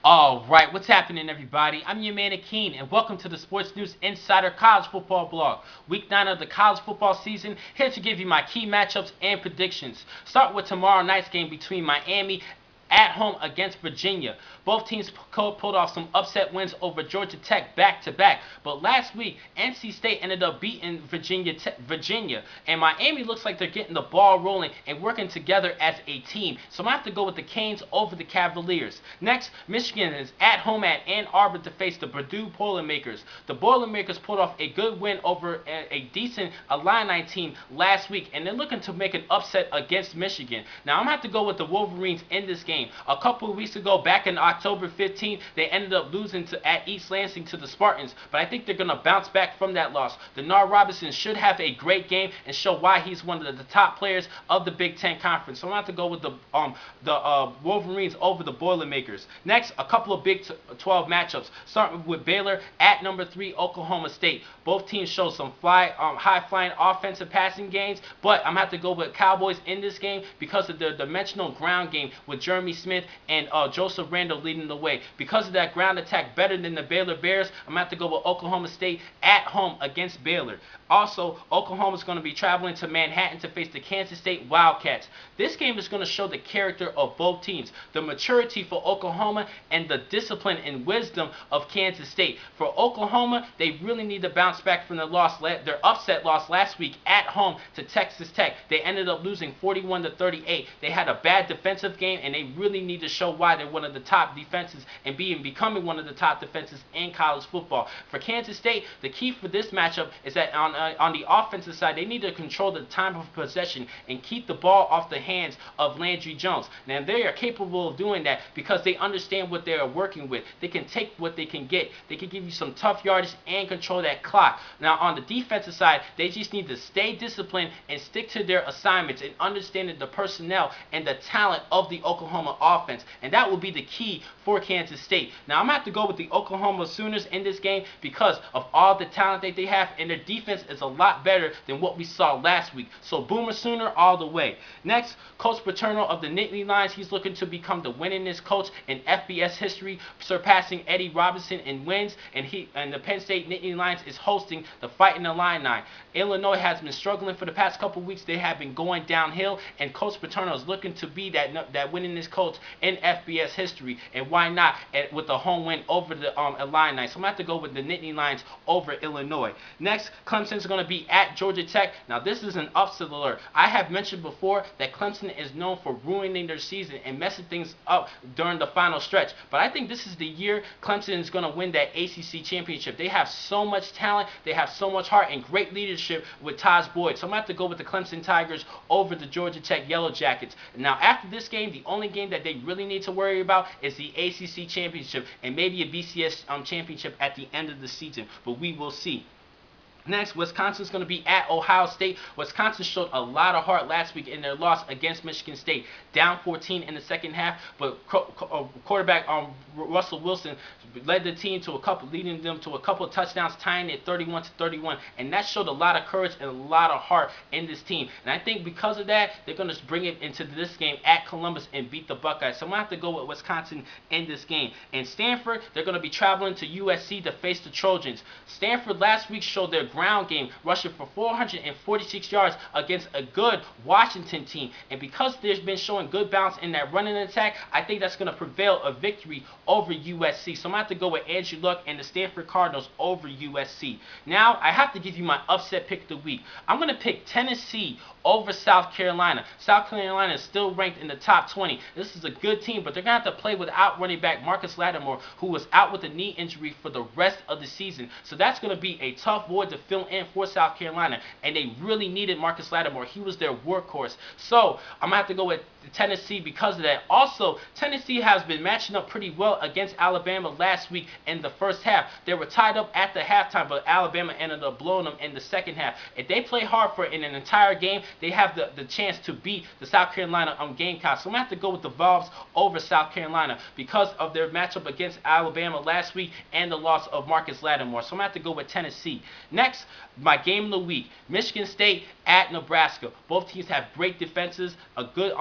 All right, what's happening, everybody? I'm your man Akeen, and welcome to the Sports News Insider College Football Blog. Week 9 of the college football season, here to give you my key matchups and predictions. Start with tomorrow night's game between Miami at home against Virginia. Both teams pulled off some upset wins over Georgia Tech back to back, but last week NC State ended up beating Virginia, and Miami looks like they're getting the ball rolling and working together as a team. So I'm gonna have to go with the Canes over the Cavaliers. Next, Michigan is at home at Ann Arbor to face the Purdue Boilermakers. The Boilermakers pulled off a good win over a decent Illini team last week, and they're looking to make an upset against Michigan. Now I'm gonna have to go with the Wolverines in this game. A couple of weeks ago, back in October 15th, they ended up losing at East Lansing to the Spartans, but I think they're going to bounce back from that loss. Denard Robinson should have a great game and show why he's one of the top players of the Big Ten Conference. So I'm going to have to go with the Wolverines over the Boilermakers. Next, a couple of Big 12 matchups, starting with Baylor at number 3 Oklahoma State. Both teams show some high-flying offensive passing games, but I'm going to have to go with Cowboys in this game because of their dimensional ground game with Jeremy Smith and Joseph Randall leading the way. Because of that ground attack better than the Baylor Bears, I'm going to have to go with Oklahoma State at home against Baylor. Also, Oklahoma is going to be traveling to Manhattan to face the Kansas State Wildcats. This game is going to show the character of both teams, the maturity for Oklahoma and the discipline and wisdom of Kansas State. For Oklahoma, they really need to bounce back from their upset loss last week at home to Texas Tech. They ended up losing 41-38. They had a bad defensive game, and they really need to show why they're one of the top defenses and becoming one of the top defenses in college football. For Kansas State, the key for this matchup is that on the offensive side, they need to control the time of possession and keep the ball off the hands of Landry Jones. Now, they are capable of doing that because they understand what they are working with. They can take what they can get. They can give you some tough yardage and control that clock. Now, on the defensive side, they just need to stay disciplined and stick to their assignments and understanding the personnel and the talent of the Oklahoma offense. And that will be the key for Kansas State. Now, I'm going to have to go with the Oklahoma Sooners in this game because of all the talent that they have, and their defense is a lot better than what we saw last week. So Boomer Sooner all the way. Next, Coach Paterno of the Nittany Lions. He's looking to become the winningest coach in FBS history, surpassing Eddie Robinson in wins, and the Penn State Nittany Lions is hosting the Fighting Illini. Illinois has been struggling for the past couple weeks. They have been going downhill, and Coach Paterno is looking to be that winningest coach in FBS history, and why not with the home win over the Illini. So I'm going to have to go with the Nittany Lions over Illinois. Next, Clemson is going to be at Georgia Tech. Now, this is an upset alert. I have mentioned before that Clemson is known for ruining their season and messing things up during the final stretch, but I think this is the year Clemson is going to win that ACC championship. They have so much talent, they have so much heart and great leadership with Taj Boyd. So I'm going to have to go with the Clemson Tigers over the Georgia Tech Yellow Jackets. Now, after this game, the only game that they really need to worry about is the ACC championship and maybe a BCS championship at the end of the season, but we will see. Next, Wisconsin's going to be at Ohio State. Wisconsin showed a lot of heart last week in their loss against Michigan State, down 14 in the second half, but quarterback Russell Wilson led the team leading them to a couple of touchdowns, tying it 31-31, and that showed a lot of courage and a lot of heart in this team. And I think because of that, they're going to bring it into this game at Columbus and beat the Buckeyes. So I'm going to have to go with Wisconsin in this game. And Stanford, they're going to be traveling to USC to face the Trojans. Stanford last week showed their ground game, rushing for 446 yards against a good Washington team. And because they've been showing good balance in that running attack, I think that's going to prevail a victory over USC. So I'm going to have to go with Andrew Luck and the Stanford Cardinals over USC. Now, I have to give you my upset pick of the week. I'm going to pick Tennessee over South Carolina. South Carolina is still ranked in the top 20. This is a good team, but they're going to have to play without running back Marcus Lattimore, who was out with a knee injury for the rest of the season. So that's going to be a tough void to fill in for South Carolina, and they really needed Marcus Lattimore. He was their workhorse. So I'm going to have to go with Tennessee because of that. Also, Tennessee has been matching up pretty well against Alabama last week in the first half. They were tied up at the halftime, but Alabama ended up blowing them in the second half. If they play hard for in an entire game, they have the chance to beat the South Carolina Gamecocks. So I'm going to have to go with the Vols over South Carolina because of their matchup against Alabama last week and the loss of Marcus Lattimore. So I'm going to have to go with Tennessee. Next, my game of the week, Michigan State at Nebraska. Both teams have great defenses, a good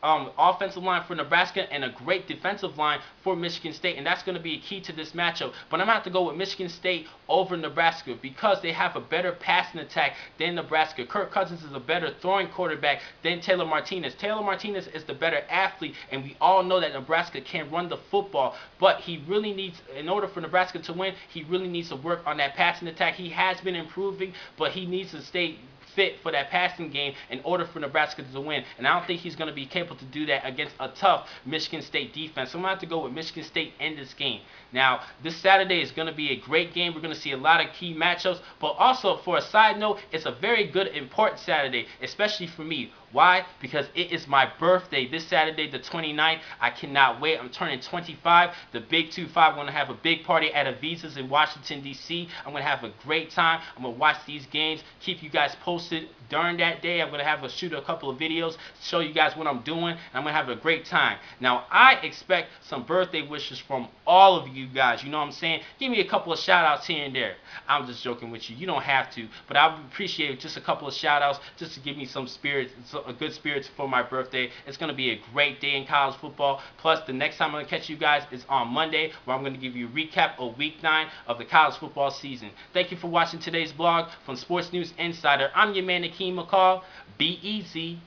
offensive line for Nebraska and a great defensive line for Michigan State, and that's going to be a key to this matchup. But I'm going to have to go with Michigan State over Nebraska because they have a better passing attack than Nebraska. Kirk Cousins is a better throwing quarterback than Taylor Martinez. Taylor Martinez is the better athlete, and we all know that Nebraska can run the football, but he really needs, in order for Nebraska to win, he really needs to work on that passing attack. He has been improving, but he needs to stay fit for that passing game in order for Nebraska to win. And I don't think he's going to be capable to do that against a tough Michigan State defense. So I'm going to have to go with Michigan State in this game. Now, this Saturday is going to be a great game. We're going to see a lot of key matchups. But also, for a side note, it's a very good, important Saturday, especially for me. Why? Because it is my birthday this Saturday, the 29th. I cannot wait. I'm turning 25. The Big 2-5. I'm going to have a big party at Aviza's in Washington, D.C. I'm going to have a great time. I'm going to watch these games, keep you guys posted during that day. I'm going to shoot a couple of videos, show you guys what I'm doing, and I'm going to have a great time. Now, I expect some birthday wishes from all of you guys. You know what I'm saying? Give me a couple of shout-outs here and there. I'm just joking with you. You don't have to, but I would appreciate just a couple of shout-outs just to give me some spirits, a good spirits for my birthday. It's going to be a great day in college football. Plus, the next time I'm going to catch you guys is on Monday, where I'm going to give you a recap of Week 9 of the college football season. Thank you for watching today's vlog from Sports News Insider. I'm your man, Akeem McCall. Be easy.